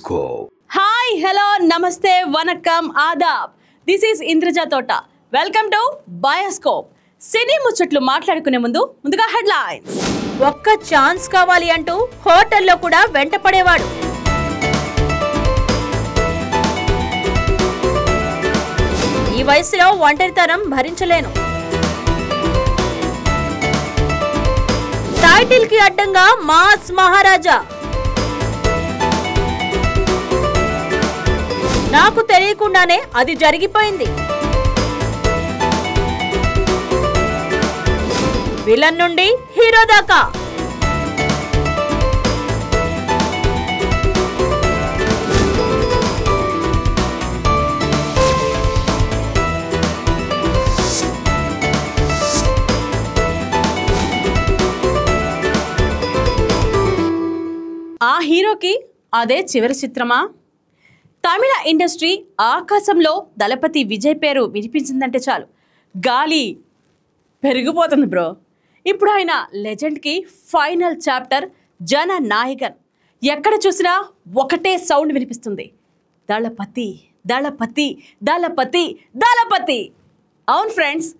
Bioscope. Hi, hello, namaste, vanakkam, adab. This is Indraja Tota. Welcome to Bioscope. సినీ ముచ్చట్లు మాట్లాడుకునే ముందుగా headlines. ఒక్క chance కావాలి అంటూ హోటల్లో కూడా వెంటపడేవాడు. ఈ వయసులో ఒంటరితనం భరించలేను. టైటిల్ కి అడ్డంగా మాస్ మహారాజా. నాకు తెలియకుండానే అది జరిగిపోయింది. విలన్ నుండి హీరో దాకా. ఆ హీరోకి అదే చివరి చిత్రమా? తమిళ ఇండస్ట్రీ ఆకాశంలో దళపతి విజయ్ పేరు వినిపించిందంటే చాలు గాలి పెరిగిపోతుంది బ్రో. ఇప్పుడు ఆయన లెజెండ్కి ఫైనల్ చాప్టర్ జననాయకన్. ఎక్కడ చూసినా ఒకటే సౌండ్ వినిపిస్తుంది, దళపతి దళపతి దళపతి దళపతి. అవును ఫ్రెండ్స్,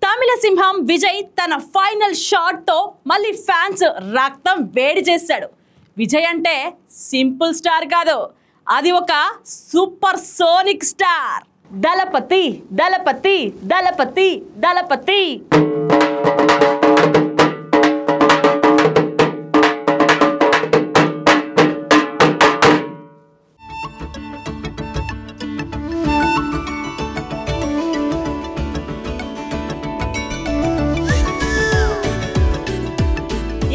తమిళ సింహం విజయ్ తన ఫైనల్ షాట్తో మళ్ళీ ఫ్యాన్స్ రక్తం వేడి చేశాడు. విజయ్ అంటే సింపుల్ స్టార్ కాదు, అది ఒక సూపర్ సోనిక్ స్టార్. దళపతి దళపతి దళపతి దళపతి.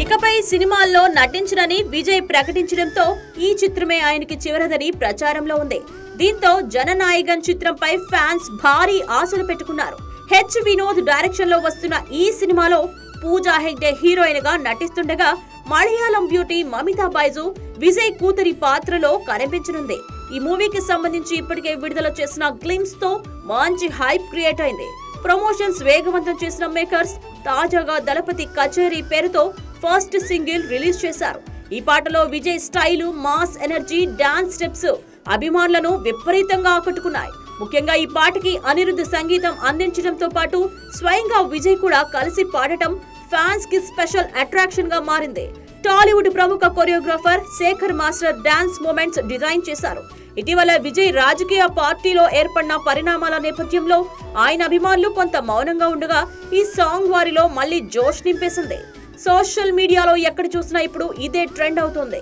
ఇకపై సినిమాల్లో నటించనని విజయ్ ప్రకటించడంతో ఈ చిత్రమే ఆయనకి చివరదని ప్రచారంలో ఉంది. దీంతో జననాయకన్ చిత్రంపై ఫ్యాన్స్ భారీ ఆశలు పెట్టుకున్నారు. హెచ్ వినోద్ డైరెక్షన్ లో వస్తున్న ఈ సినిమాలో పూజా హెగ్డే హీరోయిన్ గా నటిస్తుండగా మలయాళం బ్యూటీ మమితా బైజు విజయ్ కూతురి పాత్రలో కనిపించనుంది. ఈ మూవీకి సంబంధించి ఇప్పటికే విడుదల చేసిన గ్లిమ్స్ తో మంచి హైప్ క్రియేట్ అయింది. ప్రమోషన్స్ వేగవంతం చేసిన మేకర్స్ తాజాగా దళపతి కచేరీ పేరుతో ఫస్ట్ సింగిల్ రిలీజ్ చేశారు. ఈ పాటలో Vijay style, mass energy, dance steps అభిమానులను విపరీతంగా ఆకట్టుకున్నాయి. ముఖ్యంగా ఈ పాటకి అనిరుద్ధ్ సంగీతం అందించడంతో పాటు స్వయంగా విజయ్ కూడా కలిసి పాడటం ఫ్యాన్స్ కి స్పెషల్ అట్రాక్షన్ గా మారింది. టాలీవుడ్ ప్రముఖ choreographer Sekhar master dance movements design చేశారు. ఇటీవల విజయ్ రాజకీయ పార్టీలో ఏర్పడిన పరిణామాల నేపథ్యంలో ఆయన అభిమానులు కొంత మౌనంగా ఉండగా ఈ సాంగ్ వారిలో మళ్లీ జోష్ నింపేసింది. సోషల్ మీడియాలో ఎక్కడ చూసినా ఇప్పుడు ఇదే ట్రెండ్ అవుతుంది.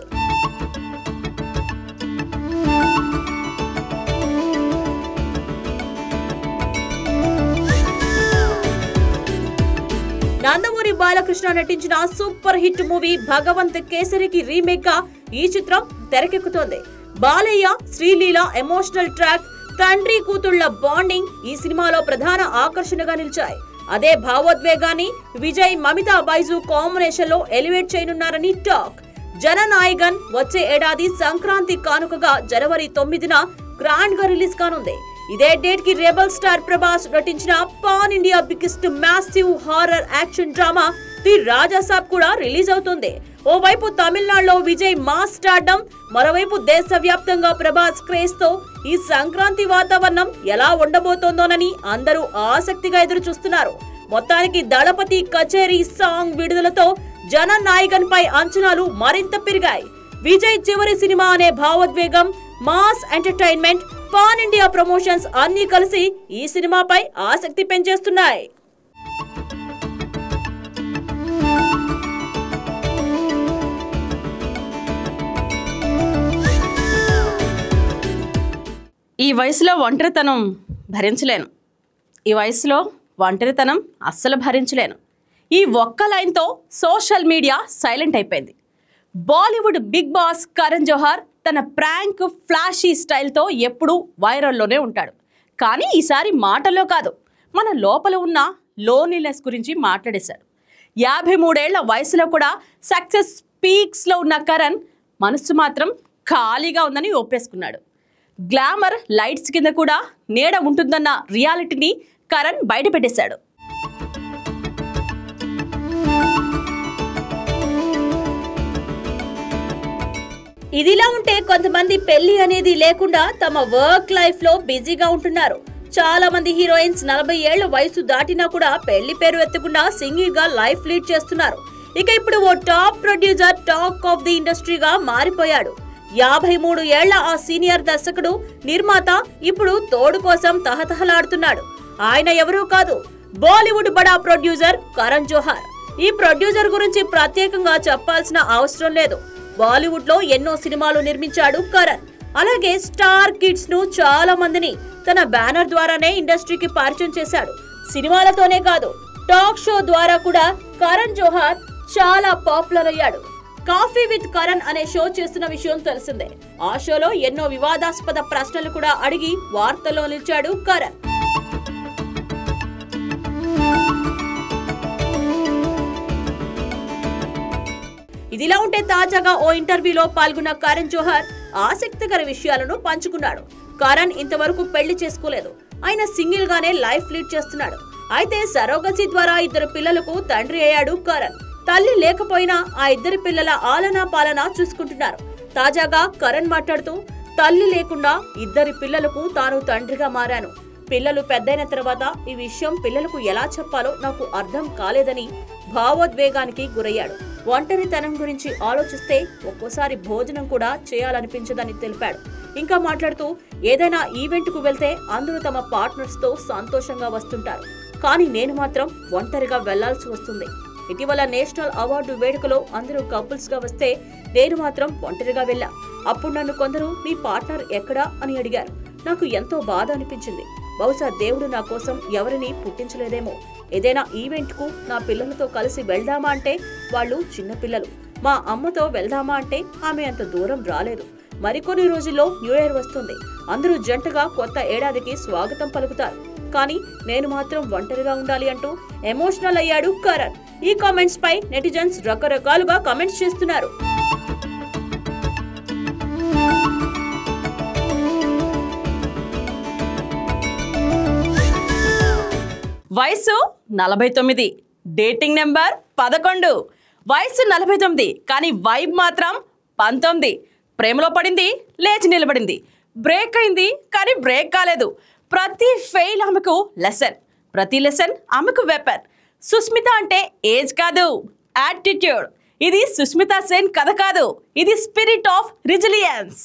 నందమూరి బాలకృష్ణ నటించిన సూపర్ హిట్ మూవీ భగవంత్ కేసరికి రీమేక్ గా ఈ చిత్రం తెరకెక్కుతోంది. బాలయ్య, శ్రీలీల ఎమోషనల్ ట్రాక్, తండ్రి కూతుళ్ల బాండింగ్ ఈ సినిమాలో ప్రధాన ఆకర్షణగా నిలిచాయి. అదే భావోద్వేగాన్ని విజయ్, మమితా బైజు కాంబినేషన్ లో ఎలివేట్ చేయనున్నారని టాక్. జననాయకన్ వచ్చే ఏడాది సంక్రాంతి కానుకగా జనవరి 9న గ్రాండ్ గా రిలీజ్ కానుంది. ఇదే డేట్ కి రెబల్ స్టార్ ప్రభాస్ నటించిన pan India biggest massive horror action drama the Raja Saab కూడా రిలీజ్ అవుతుంది. ఓవైపు తమిళనాడులో విజయ్ మాస్ స్టార్డమ్, మరోవైపు దేశవ్యాప్తంగా ప్రభాస్ క్రేజ్ తో ఈ సంక్రాంతి వాతావరణం ఎలా ఉండబోతోందోనని అందరూ ఆసక్తిగా ఎదురు చూస్తున్నారు. మొత్తానికి దళపతి కచేరీ సాంగ్ విడుదలతో జననాయకన్ పై అంచనాలు మరింత పెరిగాయి. విజయ్ చివరి సినిమా అనే భావోద్వేగం, mass entertainment, pan India promotions అన్ని కలిసి ఈ సినిమాపై ఆసక్తి పెంచేస్తున్నాయి. ఈ వయసులో ఒంటరితనం భరించలేను. ఈ వయసులో ఒంటరితనం అస్సలు భరించలేను. ఈ ఒక్క లైన్తో సోషల్ మీడియా సైలెంట్ అయిపోయింది. బాలీవుడ్ బిగ్ బాస్ కరణ్ జోహార్ తన ప్రాంక్, ఫ్లాషీ స్టైల్తో ఎప్పుడూ వైరల్లోనే ఉంటాడు. కానీ ఈసారి మాటల్లో కాదు, మన లోపల ఉన్న లోన్లీనెస్ గురించి మాట్లాడేశాడు. 53 ఏళ్ల వయసులో కూడా సక్సెస్ పీక్స్లో ఉన్న కరణ్ మనసు మాత్రం ఖాళీగా ఉందని ఒప్పేసుకున్నాడు. గ్లామర్ లైట్స్ కింద కూడా నీడ ఉంటుందన్న రియాలిటీని కరణ్ బయటపెట్టేశాడు. ఇదిలా ఉంటే కొంతమంది పెళ్లి అనేది లేకుండా తమ వర్క్ లైఫ్ లో బిజీగా ఉంటున్నారు. చాలా మంది హీరోయిన్స్ 40 ఏళ్ల వయసు దాటినా కూడా పెళ్లి పేరు ఎత్తకుండా సింగిల్ గా లైఫ్ లీడ్ చేస్తున్నారు. ఇక ఇప్పుడు ఓ top producer talk of the ఇండస్ట్రీగా మారిపోయాడు. 53 ఏళ్ల ఆ సీనియర్ దర్శకుడు, నిర్మాత ఇప్పుడు తోడు కోసం తహతహలాడుతున్నాడు. ఆయన ఎవరూ కాదు, బాలీవుడ్ బడా ప్రొడ్యూసర్ కరణ్ జోహార్. ఈ ప్రొడ్యూసర్ గురించి ప్రత్యేకంగా చెప్పాల్సిన అవసరం లేదు. బాలీవుడ్ లో ఎన్నో సినిమాలు నిర్మించాడు కరణ్. అలాగే స్టార్ కిడ్స్ ను చాలా మందిని తన బ్యానర్ ద్వారానే ఇండస్ట్రీకి పరిచయం చేశాడు. సినిమాలతోనే కాదు, టాక్ షో ద్వారా కూడా కరణ్ జోహార్ చాలా పాపులర్ అయ్యాడు. కాఫీ విత్ కరణ్ అనే షో చేస్తున్న విషయం తెలిసిందే. ఆ షోలో ఎన్నో వివాదాస్పద ప్రశ్నలు కూడా అడిగి వార్తల్లో నిలిచాడు కరణ్. ఇదిలా ఉంటే తాజాగా ఓ ఇంటర్వ్యూలో పాల్గొన్న కరణ్ జోహార్ ఆసక్తికర విషయాలను పంచుకున్నాడు. కరణ్ ఇంతవరకు పెళ్లి చేసుకోలేదు. ఆయన సింగిల్ గానే లైఫ్ లీడ్ చేస్తున్నాడు. అయితే సరోగసీ ద్వారా 2 పిల్లలకు తండ్రి అయ్యాడు కరణ్. తల్లి లేకపోయినా ఆ 2 పిల్లల ఆలనా పాలనా చూసుకుంటున్నారు. తాజాగా కరణ్ మాట్లాడుతూ, తల్లి లేకుండా 2 పిల్లలకు తాను తండ్రిగా మారాను. పిల్లలు పెద్దయిన తర్వాత ఈ విషయం పిల్లలకు ఎలా చెప్పాలో నాకు అర్థం కాలేదని భావోద్వేగానికి గురయ్యాడు. ఒంటరితనం గురించి ఆలోచిస్తే ఒక్కోసారి భోజనం కూడా చేయాలనిపించదని తెలిపాడు. ఇంకా మాట్లాడుతూ, ఏదైనా ఈవెంట్ కు వెళ్తే అందరూ తమ పార్ట్నర్స్ తో సంతోషంగా వస్తుంటారు, కానీ నేను మాత్రం ఒంటరిగా వెళ్లాల్సి వస్తుంది. ఇటీవల నేషనల్ అవార్డు వేడుకలో అందరూ కపుల్స్ గా వస్తే నేను మాత్రం ఒంటరిగా వెళ్ళా. అప్పుడు నన్ను కొందరు మీ పార్ట్నర్ ఎక్కడా అని అడిగారు. నాకు ఎంతో బాధ అనిపించింది. బహుశా దేవుడు నా కోసం ఎవరిని పుట్టించలేదేమో. ఏదైనా ఈవెంట్ కు నా పిల్లలతో కలిసి వెళ్దామా అంటే వాళ్ళు చిన్న పిల్లలు. మా అమ్మతో వెళ్దామా అంటే ఆమె అంత దూరం రాలేదు. మరికొన్ని రోజుల్లో న్యూ ఇయర్ వస్తుంది. అందరూ జంటగా కొత్త ఏడాదికి స్వాగతం పలుకుతారు. కానీ నేను మాత్రం ఒంటరిగా ఉండాలి అంటూ ఎమోషనల్ అయ్యాడు కరణ్. ఈ కామెంట్స్ పై నెటిజన్స్ రకరకాలుగా కామెంట్స్ చేస్తున్నారు. వయసు 49, డేటింగ్ నెంబర్ 11. వయసు 49 కానీ వైబ్ మాత్రం 19. ప్రేమలో పడింది, లేచి నిలబడింది. బ్రేక్ అయింది కానీ బ్రేక్ కాలేదు. ప్రతి ఫెయిల్ ఆమెకు లెసన్, ప్రతి లెసన్ ఆమెకు వెపన్. సుస్మిత అంటే ఏజ్ కాదు, యాటిట్యూడ్. ఇది సుస్మితా సేన్ కథ కాదు, ఇది spirit of resilience.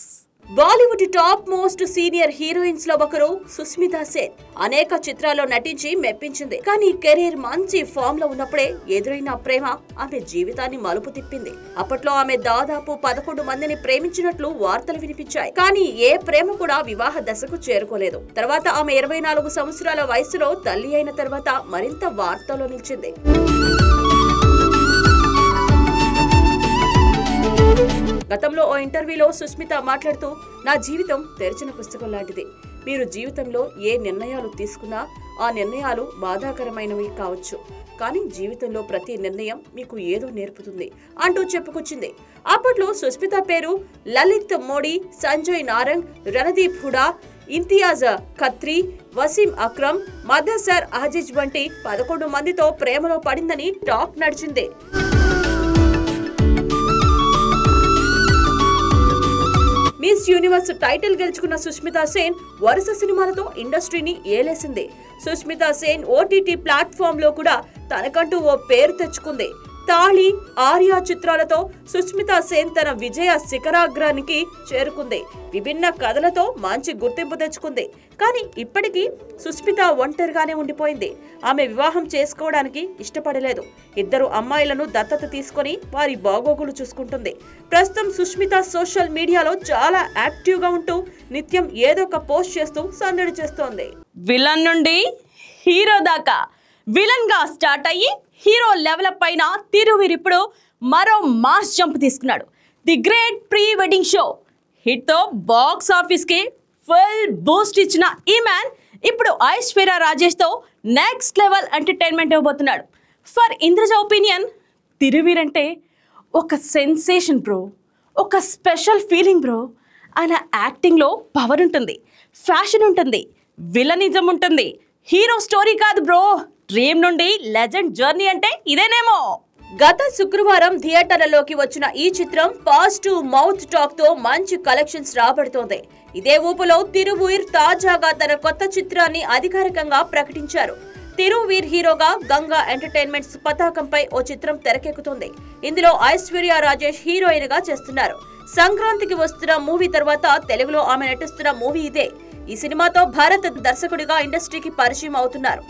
Bollywood top most senior heroines లో ఒకరు సుస్మితా సేన్. అనేక చిత్రాల్లో నటించి మెప్పించింది. కానీ కెరీర్ మంచి ఫామ్ లో ఉన్నప్పుడే ఎదురైన ప్రేమ ఆమె జీవితాన్ని మలుపు తిప్పింది. అప్పట్లో ఆమె దాదాపు 11 మందిని ప్రేమించినట్లు వార్తలు వినిపించాయి. కానీ ఏ ప్రేమ కూడా వివాహ దశకు చేరుకోలేదు. తర్వాత ఆమె 24 సంవత్సరాల వయసులో తల్లి అయిన తర్వాత మరింత వార్తల్లో నిలిచింది. గతంలో ఓ ఇంటర్వ్యూలో సుస్మిత మాట్లాడుతూ, నా జీవితం తెరిచిన పుస్తకం లాంటిది. మీరు జీవితంలో ఏ నిర్ణయాలు తీసుకున్నా ఆ నిర్ణయాలు బాధాకరమైనవి కావచ్చు, కానీ జీవితంలో ప్రతి నిర్ణయం మీకు ఏదో నేర్పుతుంది అంటూ చెప్పుకొచ్చింది. అప్పట్లో సుస్మిత పేరు లలిత్ మోడీ, సంజయ్ నారంగ్, రణదీప్ హుడా, ఇంతియాజ్ ఖత్రీ, వసీం అక్రమ్, మదసర్ అజీజ్ వంటి 11 మందితో ప్రేమలో పడిందని టాక్ నడిచింది. మిస్ యూనివర్స్ టైటిల్ గెలుచుకున్న సుస్మితా సేన్ వరుస సినిమాలతో ఇండస్ట్రీని ఏలేసింది. సుస్మితా సేన్ ఓటీటీ ప్లాట్ఫామ్ లో కూడా తనకంటూ ఓ పేరు తెచ్చుకుంది. తాళి, ఆర్యా చిత్రాలతో సుస్మితా సేన్ తన విజయ శిఖరాగ్రానికి చేరుకుంది. విభిన్న కథలతో మంచి గుర్తింపు తెచ్చుకుంది. కానీ ఇప్పటికీ సుస్మిత ఒంటరిగానే ఉండిపోయింది. ఆమె వివాహం చేసుకోవడానికి ఇష్టపడలేదు. 2 అమ్మాయిలను దత్తత తీసుకొని వారి బాగోగులు చూసుకుంటుంది. ప్రస్తుతం సుస్మిత సోషల్ మీడియాలో చాలా యాక్టివ్ గా ఉంటూ నిత్యం ఏదో ఒక పోస్ట్ చేస్తూ సందడి చేస్తోంది. విలన్ నుండి హీరో దాకా విలన్ గా స్టార్ట్ అయ్యి హీరో లెవెల్ పైన తిరువిరిప్పుడు మరో మాస్ జంప్ తీసుకున్నాడు. The great pre wedding show hit తో బాక్స్ ఆఫీస్ కి ఫుల్ బూస్ట్ ఇచ్చిన ఈ మ్యాన్ ఇప్పుడు ఐశ్వర్య రాజేష్ తో నెక్స్ట్ లెవెల్ ఎంటర్టైన్మెంట్ ఇవ్వబోతున్నాడు. ఫర్ ఇంద్రజ ఒపీనియన్, తిరువీర్ అంటే ఒక సెన్సేషన్ బ్రో, ఒక స్పెషల్ ఫీలింగ్ బ్రో. ఆయన యాక్టింగ్లో పవర్ ఉంటుంది, ఫ్యాషన్ ఉంటుంది, విలనిజం ఉంటుంది. హీరో స్టోరీ కాదు బ్రో, డ్రీమ్ నుండి లెజెండ్ జర్నీ అంటే ఇదేనేమో. గత శుక్రవారం థియేటర్లలోకి వచ్చిన ఈ చిత్రం పాజిటివ్ మౌత్ టాక్ తో మంచి కలెక్షన్స్ రాబడుతోంది. ఇదే ఊపులో తిరువీర్ తాజాగా తన కొత్త చిత్రాన్ని అధికారికంగా ప్రకటించారు. తిరువీర్ హీరోగా గంగా ఎంటర్టైన్మెంట్స్ పతాకంపై ఓ చిత్రం తెరకెక్కుతోంది. ఇందులో ఐశ్వర్య రాజేష్ హీరోయిన్ గా చేస్తున్నారు. సంక్రాంతికి వస్తున్న మూవీ తర్వాత తెలుగులో ఆమె నటిస్తున్న మూవీ ఇదే. ఈ సినిమాతో భారత్ దర్శకుడిగా ఇండస్ట్రీకి పరిచయం అవుతున్నారు.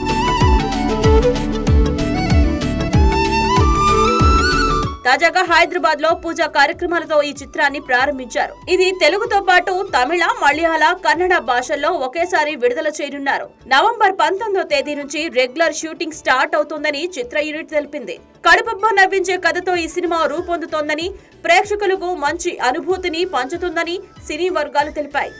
తాజాగా హైదరాబాద్ లో పూజా కార్యక్రమాలతో ఈ చిత్రాన్ని ప్రారంభించారు. ఇది తెలుగుతో పాటు తమిళ, మలయాళ, కన్నడ భాషల్లో ఒకేసారి విడుదల చేయనున్నారు. నవంబర్ 19వ తేదీ నుంచి రెగ్యులర్ షూటింగ్ స్టార్ట్ అవుతుందని చిత్ర యూనిట్ తెలిపింది. కడుపుబ్బ నవ్వించే కథతో ఈ సినిమా రూపొందుతోందని, ప్రేక్షకులకు మంచి అనుభూతిని పంచుతుందని సినీ వర్గాలు తెలిపాయి.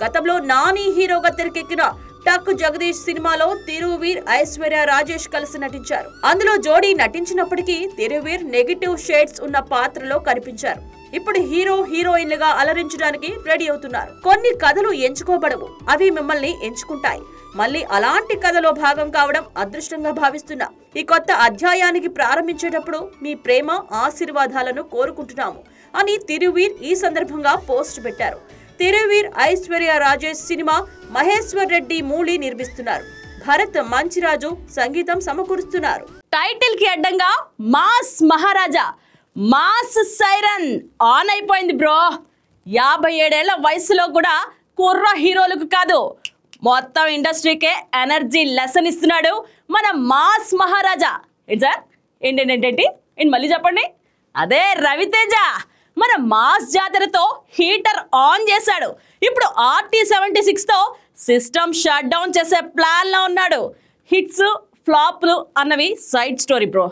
గతంలో నాని హీరోగా తెరకెక్కిన టక్ జగదీష్ సినిమాలో తిరువీర్, ఐశ్వర్య రాజేష్ కలిసి నటించారు. అందులో జోడీ నటించినప్పటికీ తిరువీర్ నెగటివ్ షేడ్స్ ఉన్న పాత్రలో కనిపించారు. ఇప్పుడు హీరో, హీరోయిన్లుగా అలరించడానికి రెడీ అవుతున్నారు. కొన్ని కథలు ఎంచుకోబడవు, అవి మిమ్మల్ని ఎంచుకుంటాయి. మళ్ళీ అలాంటి కథలో భాగం కావడం అదృష్టంగా భావిస్తున్నా. ఈ కొత్త అధ్యాయానికి ప్రారంభించేటప్పుడు మీ ప్రేమ, ఆశీర్వాదాలను కోరుకుంటున్నాము అని తిరువీర్ ఈ సందర్భంగా పోస్ట్ పెట్టారు. తిరువీర్, ఐశ్వర్య రాజేష్ సినిమా మహేశ్వర్ రెడ్డి మూలి నిర్మిస్తున్నారు. భరత్ మంచిరాజు సంగీతం సమకూరుస్తున్నారు. టైటిల్ కి అడ్డంగా mass Maharaja, mass siren on అయిపోయింది బ్రో. 57 ఏళ్ల వయసులో కూడా కుర్ర హీరోలకు కాదు, మొత్తం ఇండస్ట్రీకే ఎనర్జీ లెసన్ ఇస్తున్నాడు మన మాస్ మహారాజా. ఏంటి సార్, ఏంటి మళ్ళీ చెప్పండి. అదే రవితేజ మన మాస్ జాతరతో హీటర్ ఆన్ చేశాడు. ఇప్పుడు RT-76తో సిస్టమ్ షట్ డౌన్ చేసే ప్లాన్ లో ఉన్నాడు. హిట్స్, ఫ్లాప్లు అన్నవి side story bro.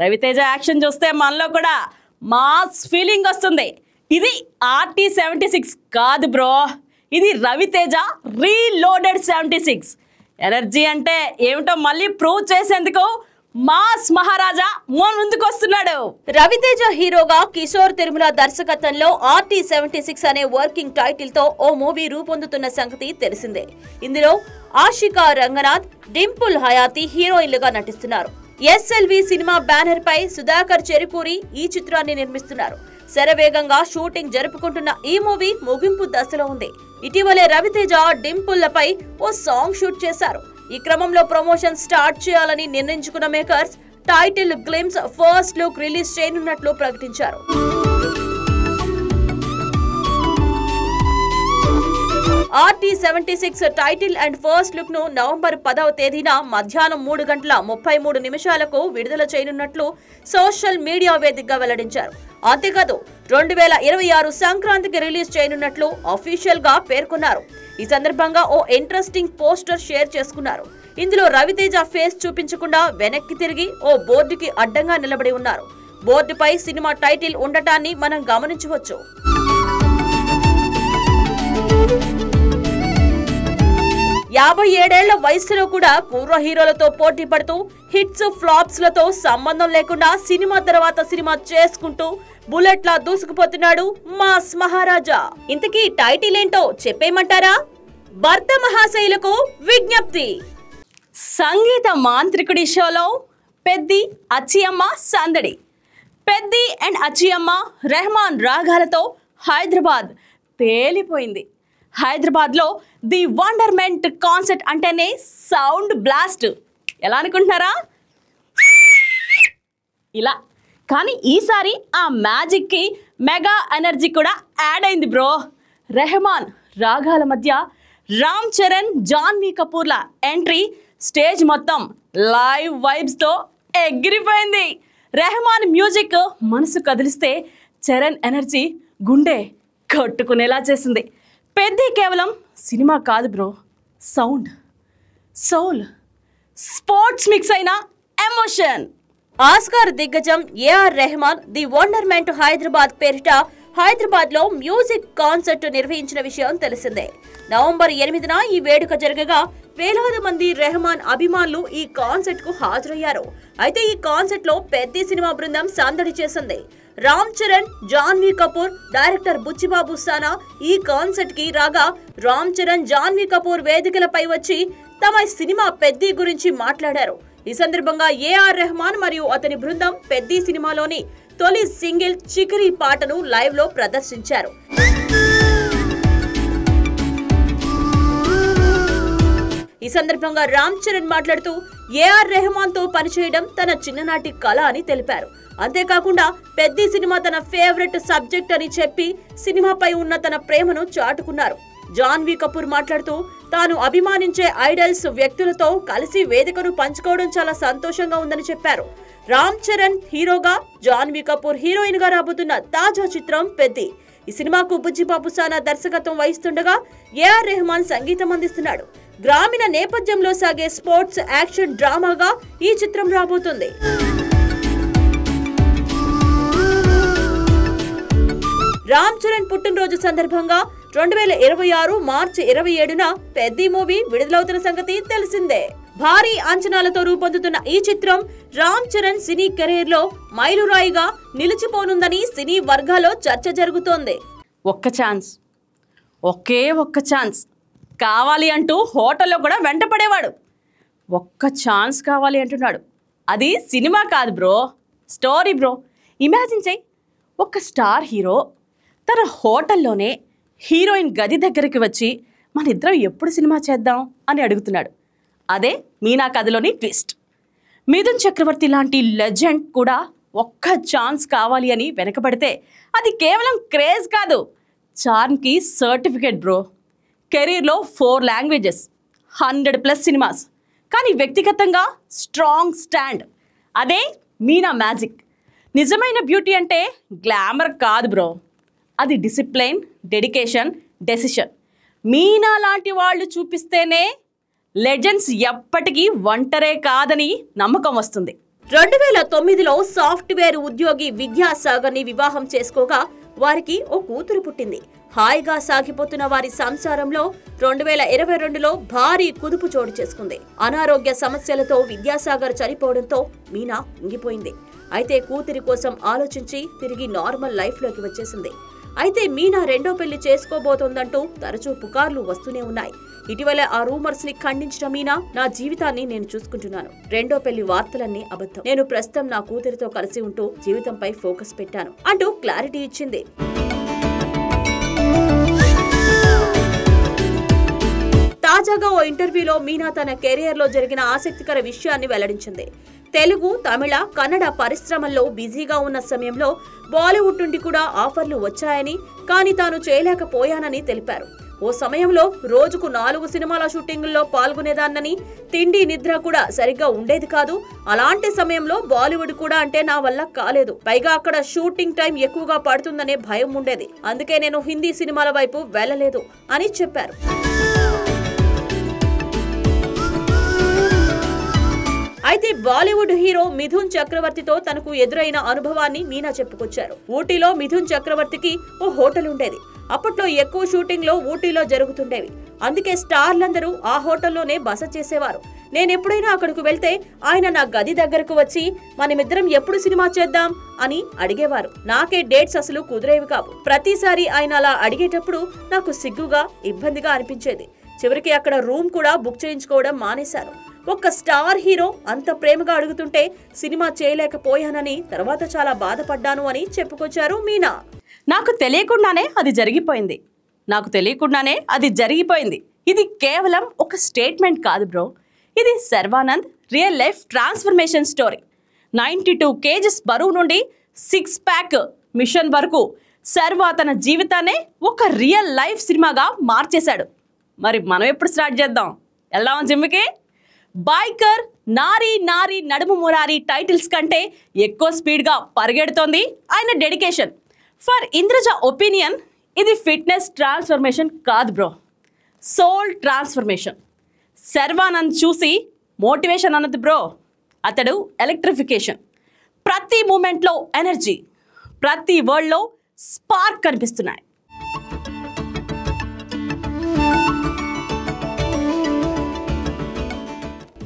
Ravi Teja action చూస్తే మనలో కూడా మాస్ ఫీలింగ్ వస్తుంది. ఇది RT-76 కాదు బ్రో, ఇది రవితేజ రీలోడెడ్ 76. ఎనర్జీ అంటే ఏమిటో మళ్ళీ ప్రూవ్ చేసేందుకు మాస్ మహారాజా ముందుకు వస్తున్నాడు. రవితేజ హీరోగా కిషోర్ తిరుమల దర్శకత్వంలో RT-76 అనే వర్కింగ్ టైటిల్ తో ఓ మూవీ రూపొందుతున్న సంగతి తెలిసిందే. ఇందులో ఆషికా రంగనాథ్, డింపుల్ హయాతి హీరోయిన్లుగా నటిస్తున్నారు. SLV సినిమా బ్యానర్ పై సుధాకర్ చెరుకూరి ఈ చిత్రాన్ని నిర్మిస్తున్నారు. శరవేగంగా షూటింగ్ జరుపుకుంటున్న ఈ మూవీ ముగింపు దశలో ఉంది. ఇటీవలే రవితేజ, డింపుల్లపై ఓ సాంగ్ షూట్ చేశారు. ఈ క్రమంలో ప్రమోషన్ స్టార్ట్ చేయాలని నిర్ణయించుకున్న makers title glimpse, first look release చేయనున్నట్లు ప్రకటించారు. RT-76 title and first look ను నవంబర్ 10వ తేదీన మధ్యాహ్నం 3:33 విడుదల చేయనున్నట్లు సోషల్ మీడియా వేదికగా వెల్లడించారు. అంతేకాదు 2026 సంక్రాంతికి రిలీజ్ చేయనున్నట్లు అఫీషియల్ గా పేర్కొన్నారు. ఈ సందర్భంగా ఓ ఇంట్రెస్టింగ్ పోస్టర్ షేర్ చేసుకున్నారు. ఇందులో రవితేజ ఫేస్ చూపించకుండా వెనక్కి తిరిగి ఓ బోర్డుకి అడ్డంగా నిలబడి ఉన్నారు. బోర్డుపై సినిమా టైటిల్ ఉండటాన్ని మనం గమనించవచ్చు. యాభై 57 ఏళ్ల వయసులో కూడా కుర్ర హీరోలతో పోటీ పడుతూ హిట్స్, ఫ్లాప్స్ లతో సంబంధం లేకుండా సినిమా తర్వాత సినిమా చేసుకుంటూ బుల్లెట్లా దూసుకుపోతున్నాడు మాస్ మహారాజా. ఇంతకీ టైటిల్ ఏంటో చెప్పేయమంటారా? భర్త మహాశైలకు విజ్ఞప్తి. సంగీత మాంత్రికుడి షోలో పెద్ది, అచ్చియమ్మ సందడి. పెద్ది అండ్ అచ్చియమ్మ రెహమాన్ రాగాలతో హైదరాబాద్ తేలిపోయింది. హైదరాబాద్లో ది వండర్మెంట్ కాన్సర్ట్ అంటేనే సౌండ్ బ్లాస్ట్. ఎలా అనుకుంటున్నారా? ఇలా. కానీ ఈసారి ఆ మ్యాజిక్కి మెగా ఎనర్జీ కూడా యాడ్ అయింది బ్రో. రెహమాన్ రాగాల మధ్య రామ్ చరణ్, జాన్వీ కపూర్ల ఎంట్రీ స్టేజ్ మొత్తం లైవ్ వైబ్స్తో ఎగిరిపోయింది. రెహమాన్ మ్యూజిక్ మనసు కదిలిస్తే చరణ్ ఎనర్జీ గుండె కొట్టుకునేలా చేసింది. పెద్ది కేవలం సినిమా కాదు bro, sound, soul, sports mix అయిన ఎమోషన్. ఆస్కార్ దిగ్గజం AR Rahman the wonderment Hyderabad పేరిట హైదరాబాద్ లో మ్యూజిక్ కాన్సర్ట్ నిర్వహించిన విషయం తెలిసిందే. నవంబర్ 8న ఈ వేడుక జరగగా వేలాది మంది రెహమాన్ అభిమానులు ఈ కాన్సర్ట్ కు హాజరయ్యారు. అయితే ఈ కాన్సర్ట్ లో పెద్ద సినిమా బృందం సందడి చేసింది. రామ్ చరణ్, జాన్వీ కపూర్, డైరెక్టర్ బుచ్చిబాబు సానా ఈ కాన్సర్ట్ కి రాగా రామ్ చరణ్, జాన్వీ కపూర్ వేదికలపై వచ్చి తమ సినిమా పెద్ది గురించి మాట్లాడారు. ఈ సందర్భంగా ఏఆర్ రెహమాన్ మరియు అతని బృందం పెద్ది సినిమాలోని తొలి సింగిల్ చికిరి పాటను లైవ్ లో ప్రదర్శించారు. ఈ సందర్భంగా రామ్ చరణ్ మాట్లాడుతూ ఏఆర్ రెహమాన్ తో పనిచేయడం తన చిన్ననాటి కళ అని తెలిపారు. అంతేకాకుండా పెద్ది సినిమా తన ఫేవరెట్ సబ్జెక్ట్ అని చెప్పి సినిమాపై ఉన్న తన ప్రేమను చాటుకున్నారు. జాన్వీ కపూర్ మాట్లాడుతూ తాను అభిమానించే ఐడల్స్ వ్యక్తులతో కలిసి వేదికను పంచుకోవడం చాలా సంతోషంగా ఉందని చెప్పారు. రామ్ చరణ్ హీరోగా, జాన్వీ కపూర్ హీరోయిన్ గా రాబోతున్న తాజా చిత్రం పెద్ది. ఈ సినిమాకు బుజ్జిబాబు సానా దర్శకత్వం వహిస్తుండగా ఏఆర్ రెహమాన్ సంగీతం అందిస్తున్నాడు. గ్రామీణ నేపథ్యంలో సాగే స్పోర్ట్స్ యాక్షన్ డ్రామాగా ఈ చిత్రం రాబోతుంది. రామ్ చరణ్ పుట్టినరోజు సందర్భంగా 2026 మార్చి 27న పెద్ది మూవీ విడుదలవుతున్న సంగతి తెలిసిందే. భారీ అంచనాలతో రూపొందుతున్న ఈ చిత్రం రామ్ చరణ్ సినీ కెరీర్ లో మైలురాయిగా నిలిచిపోనుందని సినీ వర్గాల్లో చర్చ జరుగుతోంది. ఒకే ఒక్క ఛాన్స్ కావాలి అంటూ హోటల్లో కూడా వెంటపడేవాడు. ఒక్క ఛాన్స్ కావాలి అంటున్నాడు. అది సినిమా కాదు బ్రో, స్టోరీ బ్రో. ఇమాజిన్ చేయి, ఒక స్టార్ హీరో తన హోటల్లోనే హీరోయిన్ గది దగ్గరికి వచ్చి మన ఇద్దరం ఎప్పుడు సినిమా చేద్దాం అని అడుగుతున్నాడు. అదే మీనా కథలోని ట్విస్ట్. మిథున్ చక్రవర్తి లాంటి లెజెండ్ కూడా ఒక్క ఛాన్స్ కావాలి అని వెనకబడితే అది కేవలం క్రేజ్ కాదు, చార్మ్కి సర్టిఫికేట్ బ్రో. కెరీర్లో 4 లాంగ్వేజెస్, 100+ సినిమాస్, కానీ వ్యక్తిగతంగా స్ట్రాంగ్ స్టాండ్. అదే మీనా మ్యాజిక్. నిజమైన బ్యూటీ అంటే గ్లామర్ కాదు బ్రో, అది డిసిప్లైన్, డెడికేషన్, డెసిషన్. మీనా లాంటి వాళ్ళు చూపిస్తేనే లెజెండ్స్ ఎప్పటికీ ఒంటరే కాదని నమ్మకం వస్తుంది. 2009లో సాఫ్ట్వేర్ ఉద్యోగి విద్యాసాగర్ని వివాహం చేసుకోగా వారికి ఓ కూతురు పుట్టింది. హాయిగా సాగిపోతున్న వారి సంసారంలో 2022లో భారీ కుదుపు చోటు చేసుకుంది. అనారోగ్య సమస్యలతో విద్యాసాగర్ చనిపోవడంతో మీనా ఉంగిపోయింది. అయితే కూతురి కోసం ఆలోచించి తిరిగి నార్మల్ లైఫ్ లోకి వచ్చేసింది. అయితే మీనా రెండో పెళ్లి చేసుకోబోతోందంటూ తరచూ పుకార్లు వస్తూనే ఉన్నాయి. ఇటీవల ఆ రూమర్స్ ని ఖండించిన మీనా, నా జీవితాన్ని నేను చూసుకుంటున్నాను, రెండో పెళ్లి వార్తలన్నీ అబద్ధం, నేను ప్రస్తుతం నా కూతురితో కలిసి ఉంటూ జీవితంపై ఫోకస్ పెట్టాను అంటూ క్లారిటీ ఇచ్చింది. తాజాగా ఓ ఇంటర్వ్యూలో మీనా తన కెరియర్ లో జరిగిన ఆసక్తికర విషయాన్ని వెల్లడించింది. తెలుగు, తమిళ, కన్నడ పరిశ్రమల్లో బిజీగా ఉన్న సమయంలో బాలీవుడ్ నుండి కూడా ఆఫర్లు వచ్చాయని, కానీ తాను చేయలేకపోయానని తెలిపారు. ఓ సమయంలో రోజుకు 4 సినిమాల షూటింగుల్లో పాల్గొనేదాన్నని, తిండి నిద్ర కూడా సరిగ్గా ఉండేది కాదు. అలాంటి సమయంలో బాలీవుడ్ కూడా అంటే నా వల్ల కాలేదు. పైగా అక్కడ షూటింగ్ టైం ఎక్కువగా పడుతుందనే భయం ఉండేది. అందుకే నేను హిందీ సినిమాల వైపు వెళ్లలేదు అని చెప్పారు. అయితే బాలీవుడ్ హీరో మిథున్ చక్రవర్తితో తనకు ఎదురైన అనుభవాన్ని మీనా చెప్పుకొచ్చారు. ఊటీలో మిథున్ చక్రవర్తికి ఓ హోటల్ ఉండేది. అప్పట్లో ఎక్కువ షూటింగ్లో ఊటీలో జరుగుతుండేవి. అందుకే స్టార్లందరూ ఆ హోటల్లోనే బస చేసేవారు. నేనెప్పుడైనా అక్కడికి వెళ్తే ఆయన నా గది దగ్గరకు వచ్చి మనమిద్దరం ఎప్పుడు సినిమా చేద్దాం అని అడిగేవారు. నాకే డేట్స్ అసలు కుదిరేవి కావు. ప్రతిసారి ఆయన అలా అడిగేటప్పుడు నాకు సిగ్గుగా, ఇబ్బందిగా అనిపించేది. చివరికి అక్కడ రూమ్ కూడా బుక్ చేయించుకోవడం మానేశాను. ఒక్క స్టార్ హీరో అంత ప్రేమగా అడుగుతుంటే సినిమా చేయలేకపోయానని తర్వాత చాలా బాధపడ్డాను అని చెప్పుకొచ్చారు మీనా. నాకు తెలియకుండానే అది జరిగిపోయింది. ఇది కేవలం ఒక స్టేట్మెంట్ కాదు బ్రో, ఇది Sharwanand real life transformation story. 92 kgs బరువు నుండి 6 ప్యాక్ మిషన్ వరకు శర్వా తన జీవితాన్ని ఒక రియల్ లైఫ్ సినిమాగా మార్చేశాడు. మరి మనం ఎప్పుడు స్టార్ట్ చేద్దాం? వెళ్దాం జిమ్కి. బైకర్, నారీ నారీ నడుము మురారి టైటిల్స్ కంటే ఎక్కువ స్పీడ్గా పరిగెడుతోంది ఆయన డెడికేషన్. ఫర్ ఇంద్రజ ఒపీనియన్, ఇది ఫిట్నెస్ ట్రాన్స్ఫర్మేషన్ కాదు బ్రో, సోల్ ట్రాన్స్ఫర్మేషన్. శర్వానంద్ చూసి మోటివేషన్ అన్నది బ్రో, అతడు ఎలక్ట్రిఫికేషన్. ప్రతి మూమెంట్లో ఎనర్జీ, ప్రతి వర్డ్లో స్పార్క్ కనిపిస్తున్నాయి.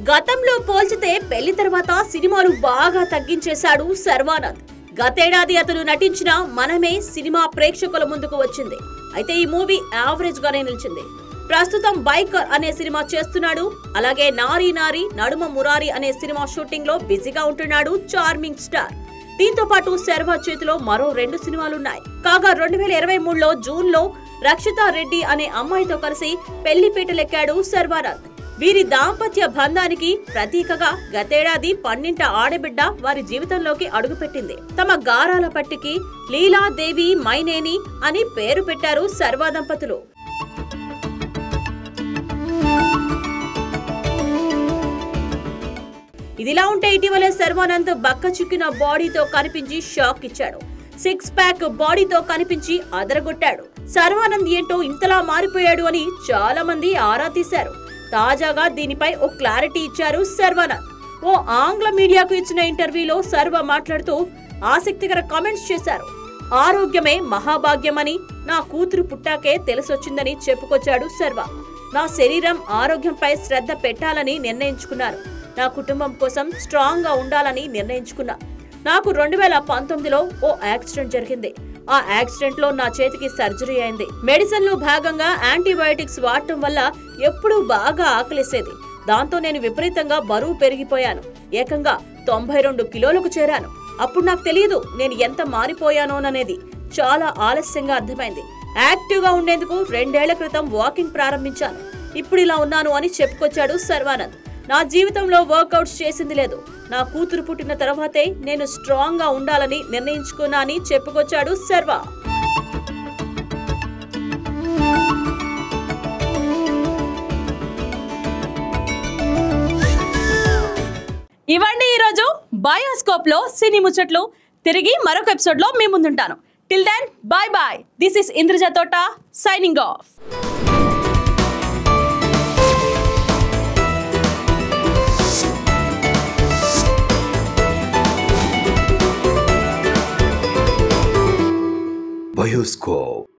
గతంలో పోల్చితే పెళ్లి తర్వాత సినిమాలు బాగా తగ్గించేశాడు శర్వానంద్. గతేడాది అతను నటించిన మనమే సినిమా ప్రేక్షకుల ముందుకు వచ్చింది. అయితే ఈ మూవీ యావరేజ్ గానే నిలిచింది. ప్రస్తుతం బైకర్ అనే సినిమా చేస్తున్నాడు. అలాగే నారీ నారీ నడుమ మురారి అనే సినిమా షూటింగ్ లో బిజీగా ఉంటున్నాడు చార్మింగ్ స్టార్. దీంతో పాటు శర్వ చేతిలో మరో 2 సినిమాలున్నాయి. కాగా 2023లో జూన్ లో రక్షితా రెడ్డి అనే అమ్మాయితో కలిసి పెళ్లిపీటలెక్కాడు శర్వానంద్. వీరి దాంపత్య బంధానికి ప్రతీకగా గతేడాది 12 ఆడబిడ్డ వారి జీవితంలోకి అడుగుపెట్టింది. తమ గారాల పట్టికి లీలాదేవి మైనేని అని పేరు పెట్టారు శర్వ దంపతులు. ఇదిలా ఉంటే ఇటీవలే శర్వానంద్ బక్క చిక్కిన బాడీతో కనిపించి షాక్ ఇచ్చాడు. 6 ప్యాక్ బాడీతో కనిపించి అదరగొట్టాడు. శర్వానంద్ ఏంటో ఇంతలా మారిపోయాడు అని చాలా మంది ఆరా తీశారు. తాజాగా దీనిపై ఓ క్లారిటీ ఇచ్చారు శర్వానంద్. ఓ ఆంగ్ల మీడియాకు ఇచ్చిన ఇంటర్వ్యూలో శర్వ మాట్లాడుతూ ఆసక్తికర కామెంట్స్ చేశారు. ఆరోగ్యమే మహాభాగ్యమని నా కూతురు పుట్టాకే తెలిసొచ్చిందని చెప్పుకొచ్చాడు శర్వ. నా శరీరం ఆరోగ్యంపై శ్రద్ధ పెట్టాలని నిర్ణయించుకున్నాను. నా కుటుంబం కోసం స్ట్రాంగ్ గా ఉండాలని నిర్ణయించుకున్నా. నాకు 2019లో ఓ యాక్సిడెంట్ జరిగింది. ఆ యాక్సిడెంట్ లో నా చేతికి సర్జరీ అయింది. మెడిసిన్ లో భాగంగా యాంటీబయాటిక్స్ వాడటం వల్ల ఎప్పుడూ బాగా ఆకలేసేది. దాంతో నేను విపరీతంగా బరువు పెరిగిపోయాను. ఏకంగా 92 కిలోలకు చేరాను. అప్పుడు నాకు తెలియదు నేను ఎంత మారిపోయానోననేది. చాలా ఆలస్యంగా అర్థమైంది. యాక్టివ్ గా ఉండేందుకు 2 ఏళ్ల క్రితం వాకింగ్ ప్రారంభించాను. ఇప్పుడు ఇలా ఉన్నాను అని చెప్పుకొచ్చాడు శర్వానంద్. నా జీవితంలో వర్కౌట్స్ చేసింది లేదు. నా కూతురు పుట్టిన తర్వాతే నేను స్ట్రాంగ్ గా ఉండాలని నిర్ణయించుకున్నా అని చెప్పుకొచ్చాడు శర్వ. ఇవండి ఈరోజు బయోస్కోప్ లో సినీ ముచ్చట్లు. తిరిగి మరొక ఎపిసోడ్ లో మీ ముందుంటాను. Till then bye bye. This is Indraja Thota signing of. Bioscope.